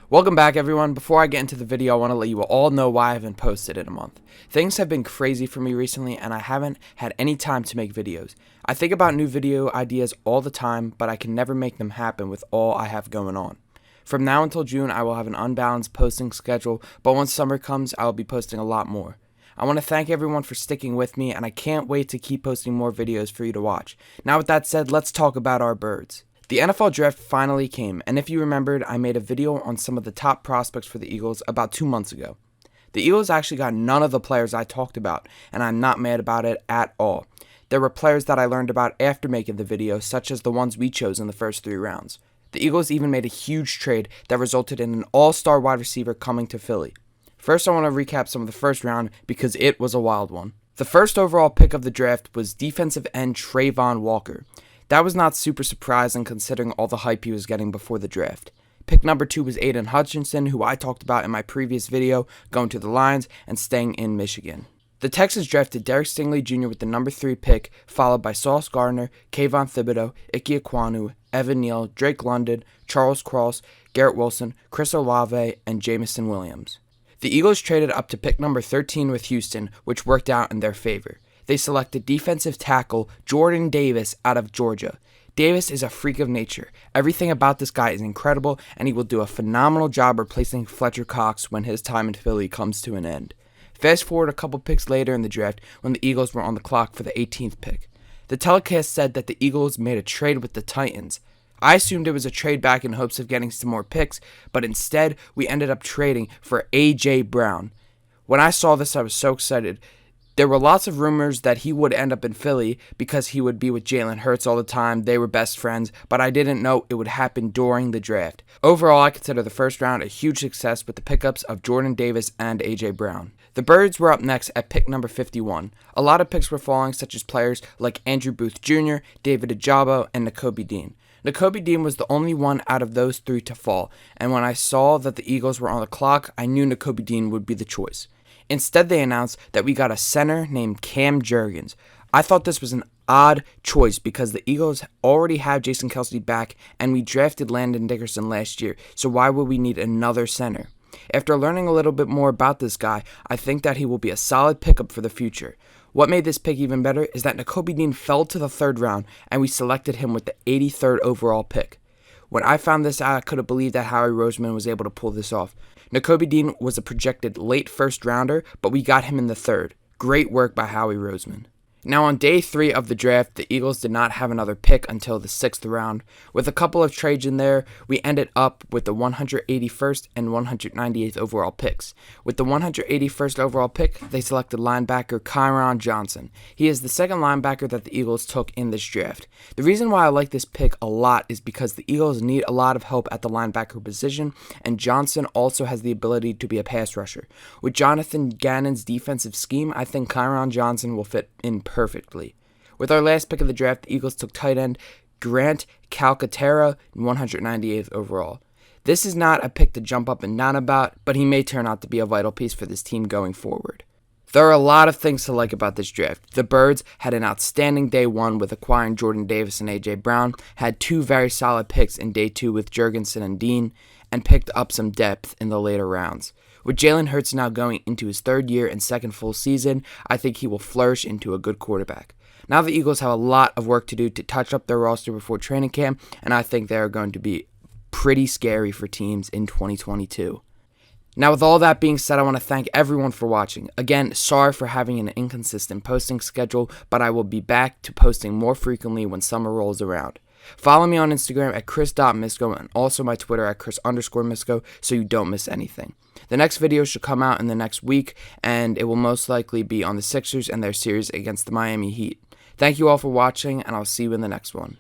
Welcome back, everyone. Before I get into the video, I want to let you all know why I haven't posted in a month. Things have been crazy for me recently, and I haven't had any time to make videos. I think about new video ideas all the time, but I can never make them happen with all I have going on. From now until June, I will have an unbalanced posting schedule, but once summer comes, I will be posting a lot more. I want to thank everyone for sticking with me, and I can't wait to keep posting more videos for you to watch. Now with that said, let's talk about our birds. The NFL draft finally came, and if you remembered, I made a video on some of the top prospects for the Eagles about 2 months ago. The Eagles actually got none of the players I talked about, and I'm not mad about it at all. There were players that I learned about after making the video, such as the ones we chose in the first 3 rounds. The Eagles even made a huge trade that resulted in an all-star wide receiver coming to Philly. First, I want to recap some of the first round because it was a wild one. The first overall pick of the draft was defensive end Travon Walker. That was not super surprising considering all the hype he was getting before the draft. Pick number 2 was Aiden Hutchinson, who I talked about in my previous video, going to the Lions and staying in Michigan. The Texans drafted Derek Stingley Jr. with the number 3 pick, followed by Sauce Gardner, Kayvon Thibodeau, Ike Ekwonu, Evan Neal, Drake London, Charles Cross, Garrett Wilson, Chris Olave, and Jamison Williams. The Eagles traded up to pick number 13 with Houston, which worked out in their favor. They selected defensive tackle Jordan Davis out of Georgia. Davis is a freak of nature. Everything about this guy is incredible, and he will do a phenomenal job replacing Fletcher Cox when his time in Philly comes to an end. Fast forward a couple picks later in the draft when the Eagles were on the clock for the 18th pick. The telecast said that the Eagles made a trade with the Titans. I assumed it was a trade back in hopes of getting some more picks, but instead we ended up trading for A.J. Brown. When I saw this, I was so excited. There were lots of rumors that he would end up in Philly because he would be with Jalen Hurts all the time. They were best friends, but I didn't know it would happen during the draft. Overall, I consider the first round a huge success with the pickups of Jordan Davis and A.J. Brown. The Birds were up next at pick number 51. A lot of picks were falling, such as players like Andrew Booth Jr., David Ojabo, and Nakobe Dean. Nakobe Dean was the only one out of those 3 to fall, and when I saw that the Eagles were on the clock, I knew Nakobe Dean would be the choice. Instead, they announced that we got a center named Cam Jurgens. I thought this was an odd choice because the Eagles already have Jason Kelce back, and we drafted Landon Dickerson last year, so why would we need another center? After learning a little bit more about this guy, I think that he will be a solid pickup for the future. What made this pick even better is that Nakobe Dean fell to the 3rd round, and we selected him with the 83rd overall pick. When I found this out, I could have believed that Howie Roseman was able to pull this off. Nakobe Dean was a projected late 1st rounder, but we got him in the 3rd. Great work by Howie Roseman. Now on day 3 of the draft, the Eagles did not have another pick until the 6th round. With a couple of trades in there, we ended up with the 181st and 198th overall picks. With the 181st overall pick, they selected linebacker Kyron Johnson. He is the 2nd linebacker that the Eagles took in this draft. The reason why I like this pick a lot is because the Eagles need a lot of help at the linebacker position, and Johnson also has the ability to be a pass rusher. With Jonathan Gannon's defensive scheme, I think Kyron Johnson will fit in perfectly. With our last pick of the draft, the Eagles took tight end Grant Calcuttara, 198th overall. This is not a pick to jump up and down about, but he may turn out to be a vital piece for this team going forward. There are a lot of things to like about this draft. The Birds had an outstanding day 1 with acquiring Jordan Davis and A.J. Brown, had 2 very solid picks in day 2 with Jurgensen and Dean, and picked up some depth in the later rounds. With Jalen Hurts now going into his 3rd year and 2nd full season, I think he will flourish into a good quarterback. Now the Eagles have a lot of work to do to touch up their roster before training camp, and I think they are going to be pretty scary for teams in 2022. Now with all that being said, I want to thank everyone for watching. Again, sorry for having an inconsistent posting schedule, but I will be back to posting more frequently when summer rolls around. Follow me on Instagram at chris.misco and also my Twitter at chris_misco so you don't miss anything. The next video should come out in the next week, and it will most likely be on the Sixers and their series against the Miami Heat. Thank you all for watching, and I'll see you in the next one.